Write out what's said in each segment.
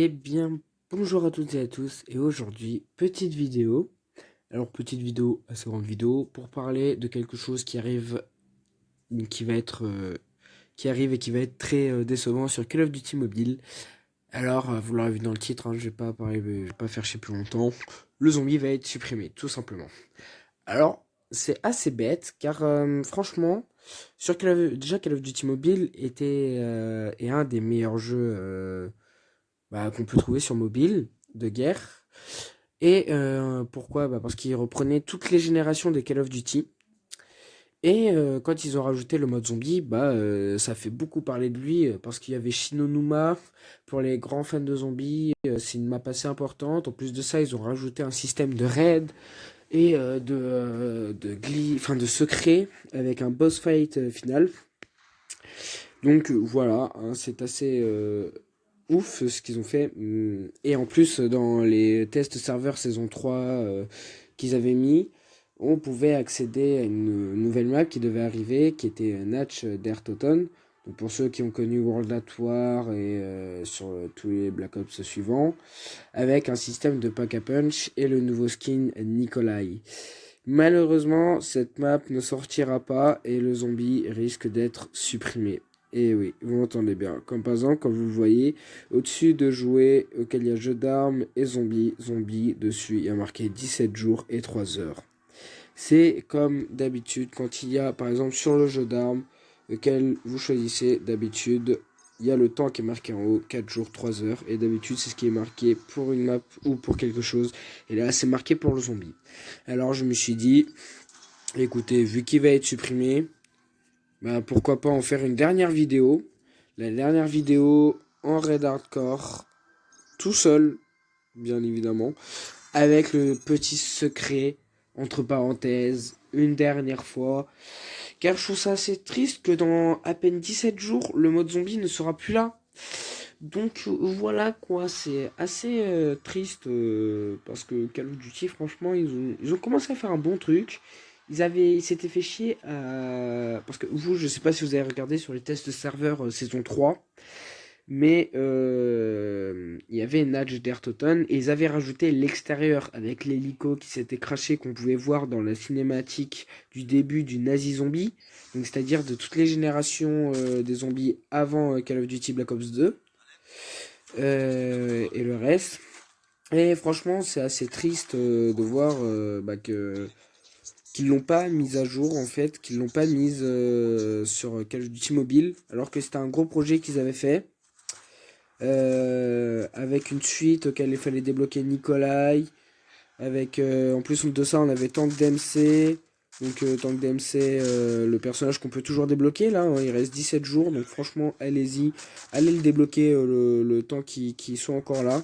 Eh bien, bonjour à toutes et à tous, et aujourd'hui, petite vidéo. Alors, petite vidéo, assez grande vidéo, pour parler de quelque chose qui arrive, qui va être, qui arrive et qui va être très décevant sur Call of Duty Mobile. Alors, vous l'aurez vu dans le titre, hein, je vais pas faire chier plus longtemps. Le zombie va être supprimé, tout simplement. Alors, c'est assez bête, car franchement, déjà Call of Duty Mobile est un des meilleurs jeux qu'on peut trouver sur mobile de guerre. Et pourquoi parce qu'ils reprenaient toutes les générations des Call of Duty. Et quand ils ont rajouté le mode zombie, ça fait beaucoup parler de lui parce qu'il y avait Shinonuma pour les grands fans de zombies. C'est une map assez importante. En plus de ça, ils ont rajouté un système de raid et de secret avec un boss fight final. Donc voilà, hein, c'est assez ouf ce qu'ils ont fait. Et en plus, dans les tests serveurs saison 3 qu'ils avaient mis, on pouvait accéder à une nouvelle map qui devait arriver, qui était Natch d'Airtoton. Donc pour ceux qui ont connu World at War et sur tous les Black Ops suivants, avec un système de pack-a-punch et le nouveau skin Nikolai. Malheureusement, cette map ne sortira pas et le zombie risque d'être supprimé. Et oui, vous m'entendez bien. Comme par exemple, comme vous le voyez, au-dessus de jouets auquel il y a jeu d'armes et zombie, dessus il y a marqué 17 jours et 3 heures. C'est comme d'habitude quand il y a, par exemple, sur le jeu d'armes, lequel vous choisissez, d'habitude, il y a le temps qui est marqué en haut, 4 jours, 3 heures. Et d'habitude, c'est ce qui est marqué pour une map ou pour quelque chose. Et là, c'est marqué pour le zombie. Alors, je me suis dit, écoutez, vu qu'il va être supprimé, pourquoi pas en faire une dernière vidéo. La dernière vidéo en raid hardcore, tout seul, bien évidemment, avec le petit secret, entre parenthèses, une dernière fois. Car je trouve ça assez triste que dans à peine 17 jours, le mode zombie ne sera plus là. Donc voilà quoi, c'est assez triste parce que Call of Duty, franchement, ils ont commencé à faire un bon truc. Ils s'étaient fait chier parce que vous, je sais pas si vous avez regardé sur les tests serveurs saison 3, mais il y avait Natch d'Airtoton et ils avaient rajouté l'extérieur avec l'hélico qui s'était craché qu'on pouvait voir dans la cinématique du début du Nazi Zombie, donc c'est-à-dire de toutes les générations des zombies avant Call of Duty Black Ops 2 et le reste. Et franchement, c'est assez triste de voir que qu'ils l'ont pas mise à jour en fait, qu'ils l'ont pas mise sur Call of Duty Mobile, alors que c'était un gros projet qu'ils avaient fait. Avec une suite auquel il fallait débloquer Nikolai. Avec en plus de ça, on avait Tank DMC. Donc Tank DMC, le personnage qu'on peut toujours débloquer là, hein, il reste 17 jours, donc franchement allez-y, allez le débloquer le temps qui soit encore là.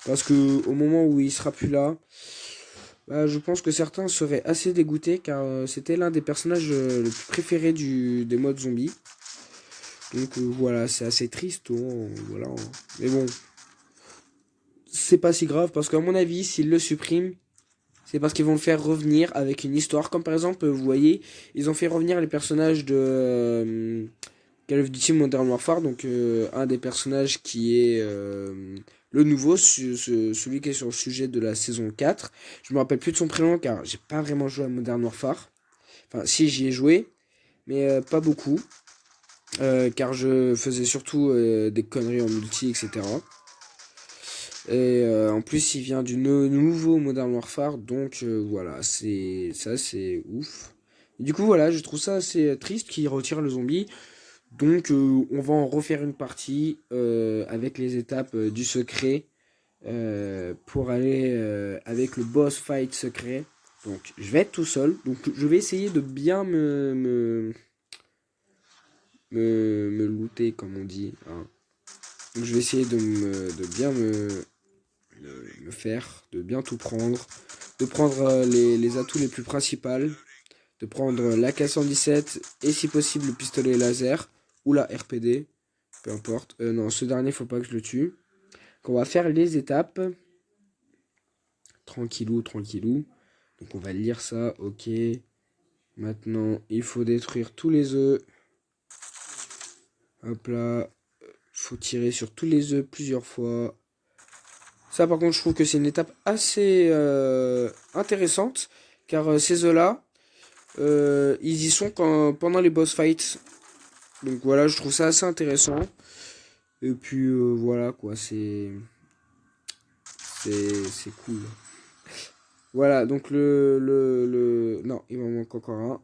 Parce que au moment où il sera plus là, je pense que certains seraient assez dégoûtés car c'était l'un des personnages le plus préféré des modes zombies. Donc voilà, c'est assez triste, hein, voilà. Mais bon, c'est pas si grave parce qu'à mon avis, s'ils le suppriment, c'est parce qu'ils vont le faire revenir avec une histoire. Comme par exemple, vous voyez, ils ont fait revenir les personnages de Call of Duty Modern Warfare, donc un des personnages qui est le nouveau, celui qui est sur le sujet de la saison 4. Je me rappelle plus de son prénom car j'ai pas vraiment joué à Modern Warfare. Enfin, si j'y ai joué, mais pas beaucoup. Car je faisais surtout des conneries en multi, etc. Et en plus, il vient du nouveau Modern Warfare, donc voilà, c'est ouf. Et du coup, voilà, je trouve ça assez triste qu'il retire le zombie. Donc, on va en refaire une partie avec les étapes du secret pour aller avec le boss fight secret. Donc, je vais être tout seul. Donc, je vais essayer de bien me looter, comme on dit, hein. Donc, je vais essayer de bien me faire, de bien tout prendre, de prendre les atouts les plus principaux, de prendre la K117 et si possible le pistolet laser ou la RPD, peu importe. Non, ce dernier, faut pas que je le tue. Donc, on va faire les étapes, tranquillou, tranquillou. Donc on va lire ça, ok. Maintenant, il faut détruire tous les œufs. Hop là. faut tirer sur tous les œufs plusieurs fois. Ça par contre je trouve que c'est une étape assez intéressante. Car ces œufs-là, ils y sont pendant les boss fights. Donc voilà, je trouve ça assez intéressant. Et puis voilà quoi, c'est cool. Voilà, donc non, il m'en manque encore un.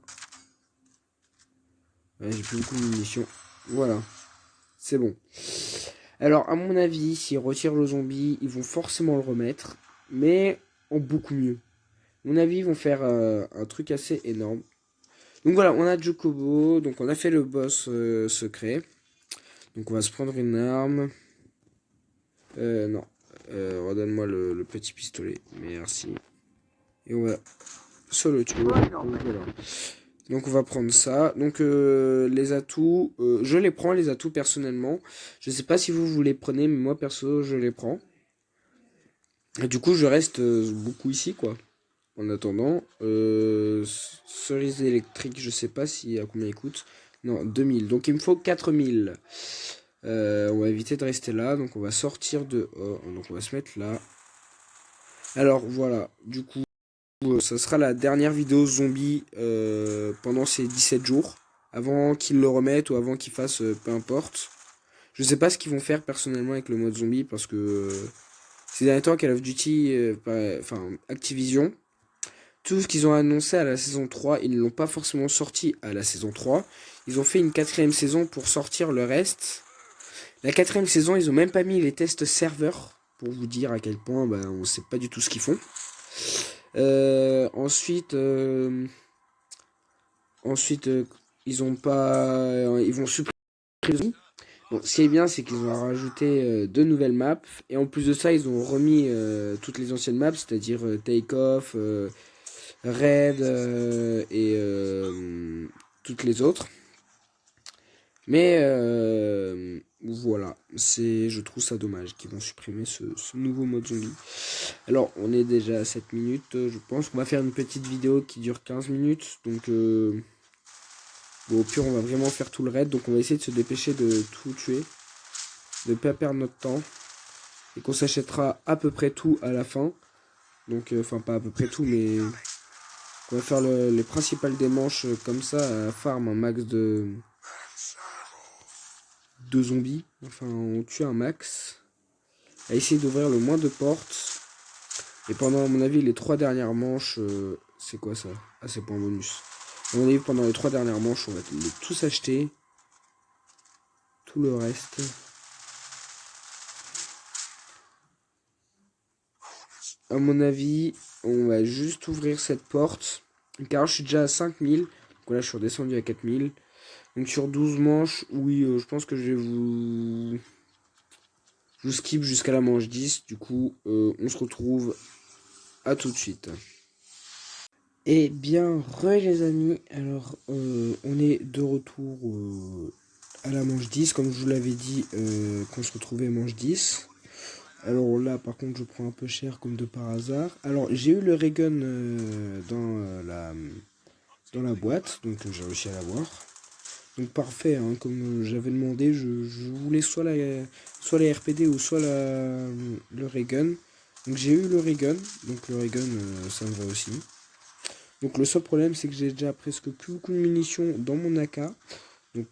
Ouais, j'ai plus beaucoup de munitions. Voilà, c'est bon. Alors, à mon avis, s'ils retirent le zombie, ils vont forcément le remettre. Mais en beaucoup mieux. À mon avis, ils vont faire un truc assez énorme. Donc voilà, on a Chocobo. Donc on a fait le boss secret. Donc on va se prendre une arme. Non. Redonne-moi le petit pistolet. Merci. Et on va se le tuer. Donc, voilà. Donc on va prendre ça. Donc les atouts, je les prends les atouts personnellement. Je sais pas si vous les prenez, mais moi perso je les prends. Et du coup je reste beaucoup ici quoi. En attendant, cerise électrique, je sais pas si à combien il coûte. Non, 2000. Donc il me faut 4000. On va éviter de rester là. Donc on va sortir de... donc on va se mettre là. Alors voilà, du coup, ça sera la dernière vidéo zombie pendant ces 17 jours. Avant qu'ils le remettent ou avant qu'ils fassent peu importe. Je sais pas ce qu'ils vont faire personnellement avec le mode zombie parce que ces derniers temps Call of Duty, enfin Activision, tout ce qu'ils ont annoncé à la saison 3, ils ne l'ont pas forcément sorti à la saison 3. Ils ont fait une quatrième saison pour sortir le reste. La quatrième saison, ils ont même pas mis les tests serveurs pour vous dire à quel point on sait pas du tout ce qu'ils font. Ensuite, ils ont pas, ils vont supprimer. Bon, ce qui est bien, c'est qu'ils ont rajouté deux nouvelles maps et en plus de ça, ils ont remis toutes les anciennes maps, c'est-à-dire Take Off, Raid et toutes les autres. Mais voilà, je trouve ça dommage qu'ils vont supprimer ce nouveau mode zombie. Alors, on est déjà à 7 minutes, je pense qu'on va faire une petite vidéo qui dure 15 minutes. Donc, bon, au pire, on va vraiment faire tout le raid. Donc, on va essayer de se dépêcher de tout tuer, de ne pas perdre notre temps. Et qu'on s'achètera à peu près tout à la fin. Donc, enfin, pas à peu près tout, mais on va faire les principales des manches comme ça, à farm un max de zombies. Enfin, on tue un max. À essayer d'ouvrir le moins de portes. Et pendant, à mon avis, les 3 dernières manches, c'est quoi ça? Ah, c'est pour un bonus. À mon avis, pendant les 3 dernières manches, on va les tous acheter. Tout le reste. À mon avis, on va juste ouvrir cette porte. Car je suis déjà à 5000. Donc là, je suis redescendu à 4000. Donc sur 12 manches, oui, je pense que je vais vous... Je vous skip jusqu'à la manche 10. Du coup, on se retrouve à tout de suite. Eh bien, les amis, alors on est de retour à la manche 10, comme je vous l'avais dit, qu'on se retrouvait manche 10. Alors là, par contre, je prends un peu cher, comme de par hasard. Alors, j'ai eu le Raygun dans la boîte, donc j'ai réussi à l'avoir. Donc parfait, hein, comme j'avais demandé, je voulais soit la RPD ou soit le Raygun. Donc j'ai eu le Raygun, donc le Raygun, ça me va aussi. Donc le seul problème, c'est que j'ai déjà presque plus beaucoup de munitions dans mon AK. Donc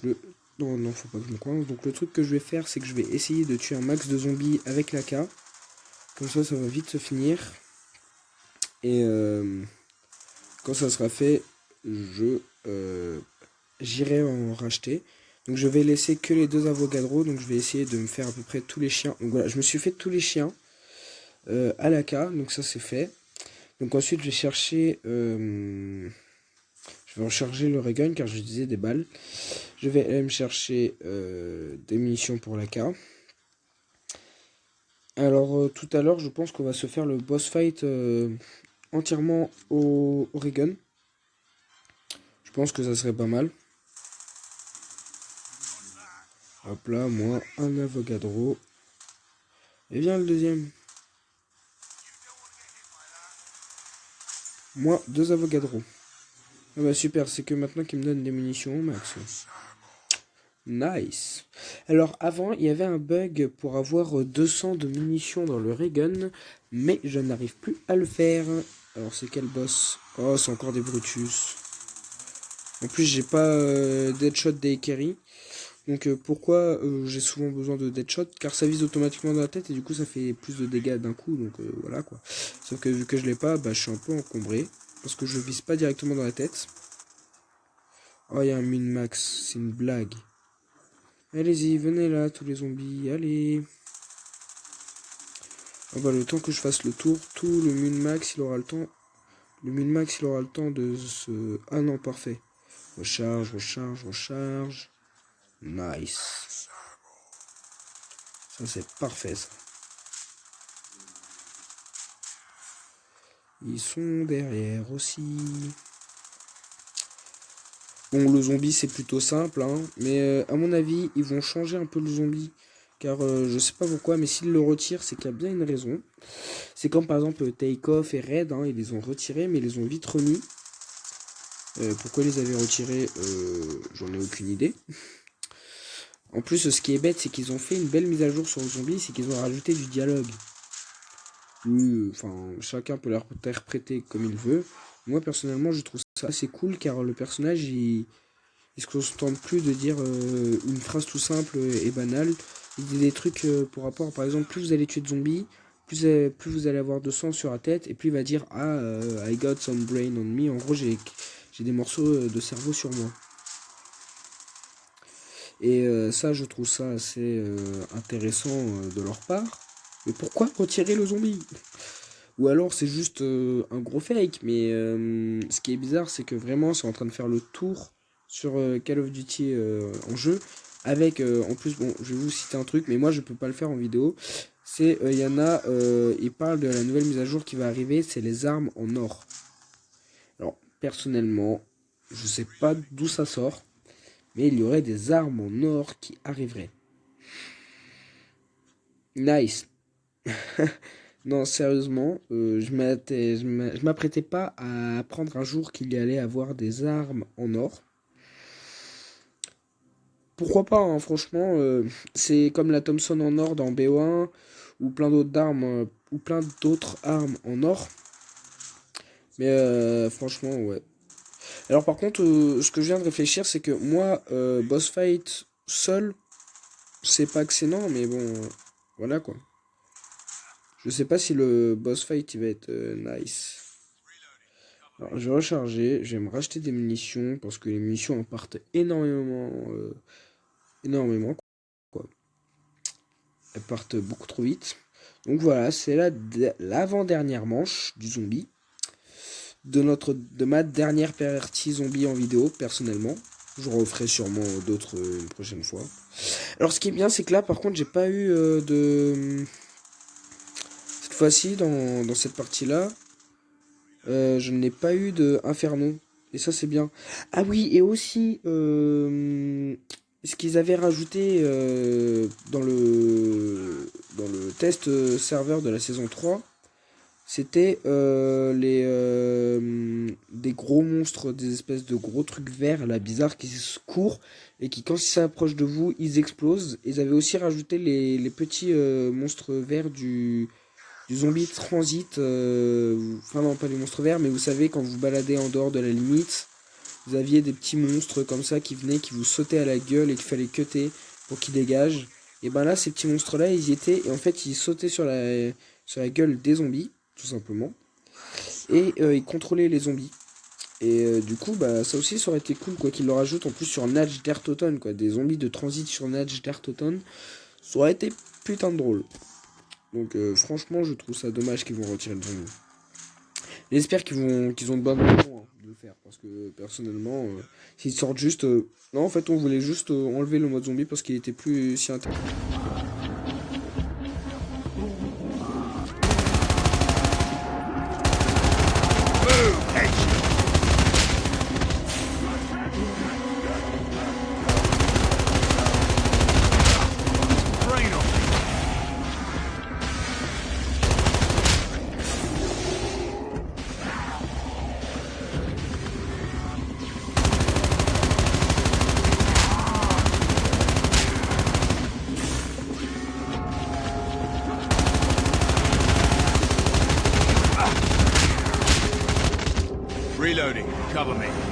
non, non, faut pas que je me coince. Donc le truc que je vais faire, c'est que je vais essayer de tuer un max de zombies avec l'AK. Comme ça va vite se finir. Et quand ça sera fait, j'irai en racheter. Donc je vais laisser que les 2 Avogadro. Donc je vais essayer de me faire à peu près tous les chiens. Donc voilà, je me suis fait tous les chiens à l'AK. Donc ça c'est fait. Donc ensuite je vais chercher... je vais recharger le ray gun car je disais des balles. Je vais aller me chercher des munitions pour l'AK. Alors tout à l'heure je pense qu'on va se faire le boss fight entièrement au ray gun. Je pense que ça serait pas mal. Hop là, moi un Avogadro. Et bien le deuxième. Moi 2 Avogadro. Ah bah super, c'est que maintenant qu'il me donne des munitions au max. Nice. Alors avant, il y avait un bug pour avoir 200 de munitions dans le ray gun, mais je n'arrive plus à le faire. Alors c'est quel boss? Oh, c'est encore des Brutus. En plus, j'ai pas Deadshot des Kerry. Donc pourquoi j'ai souvent besoin de Deadshot? Car ça vise automatiquement dans la tête et du coup ça fait plus de dégâts d'un coup. Donc voilà quoi. Sauf que vu que je l'ai pas, bah, je suis un peu encombré. Parce que je vise pas directement dans la tête. Oh, il y a un min-max. C'est une blague. Allez-y, venez là, tous les zombies. Allez. Oh bah, le temps que je fasse le tour, tout le min-max, il aura le temps. Le min-max, il aura le temps de se... Ah non, parfait. Recharge, recharge, recharge. Nice. Ça, c'est parfait, ça. Ils sont derrière aussi. Bon, le zombie, c'est plutôt simple, hein. Mais à mon avis, ils vont changer un peu le zombie. Car je sais pas pourquoi, mais s'ils le retirent, c'est qu'il y a bien une raison. C'est comme par exemple Take-Off et Red, hein, ils les ont retirés, mais ils les ont vite remis. Pourquoi ils les avaient retirés, j'en ai aucune idée. En plus, ce qui est bête, c'est qu'ils ont fait une belle mise à jour sur le zombie, c'est qu'ils ont rajouté du dialogue. Enfin, chacun peut l'interpréter comme il veut. Moi, personnellement, je trouve ça assez cool, car le personnage, il se contente plus de dire une phrase tout simple et banale. Il dit des trucs pour rapport, par exemple, plus vous allez tuer de zombies, plus vous allez avoir de sang sur la tête, et plus il va dire I got some brain on me. En gros, j'ai des morceaux de cerveau sur moi. Et ça, je trouve ça assez intéressant de leur part. Mais pourquoi retirer le zombie? Ou alors c'est juste un gros fake. Mais ce qui est bizarre, c'est que vraiment, c'est en train de faire le tour sur Call of Duty en jeu. Avec, en plus, bon, je vais vous citer un truc, mais moi, je peux pas le faire en vidéo. C'est, il y en a, il parle de la nouvelle mise à jour qui va arriver, c'est les armes en or. Alors, personnellement, je sais pas d'où ça sort, mais il y aurait des armes en or qui arriveraient. Nice. Non, sérieusement, je m'apprêtais pas à apprendre un jour qu'il y allait avoir des armes en or. Pourquoi pas, hein, franchement, c'est comme la Thompson en or dans BO1 ou plein d'autres armes, ou plein d'autres armes en or. Mais franchement, ouais. Alors par contre, ce que je viens de réfléchir, c'est que moi, boss fight seul, c'est pas excellent, mais bon, voilà quoi. Je sais pas si le boss fight il va être nice. Alors je vais recharger, je vais me racheter des munitions parce que les munitions en partent énormément, énormément quoi. Elles partent beaucoup trop vite. Donc voilà, c'est l'avant-dernière manche du zombie. De ma dernière partie zombie en vidéo, personnellement. Je referai sûrement d'autres une prochaine fois. Alors ce qui est bien, c'est que là par contre j'ai pas eu de... Cette fois-ci, dans cette partie-là, je n'ai pas eu de Inferno. Et ça, c'est bien. Ah oui, et aussi, ce qu'ils avaient rajouté dans le test serveur de la saison 3, c'était des gros monstres, des espèces de gros trucs verts, là, bizarres, qui se courent, et qui, quand ils s'approchent de vous, ils explosent. Ils avaient aussi rajouté les petits monstres verts du zombie transit, enfin non pas les monstres verts, mais vous savez quand vous baladez en dehors de la limite, vous aviez des petits monstres comme ça qui venaient, qui vous sautaient à la gueule et qu'il fallait cutter pour qu'ils dégagent. Et ben là ces petits monstres là ils y étaient et en fait ils sautaient sur la gueule des zombies tout simplement et ils contrôlaient les zombies. Et du coup bah ça aussi ça aurait été cool quoi qu'ils le rajoutent en plus sur Nudge d'Airtoton quoi, des zombies de transit sur Nudge d'Airtoton, ça aurait été putain de drôle. Donc franchement, je trouve ça dommage qu'ils vont retirer le zombie. J'espère qu'ils ont de bonnes raisons hein, de le faire. Parce que personnellement, s'ils sortent juste... non, en fait, on voulait juste enlever le mode zombie parce qu'il était plus si intéressant. Reloading. Cover me.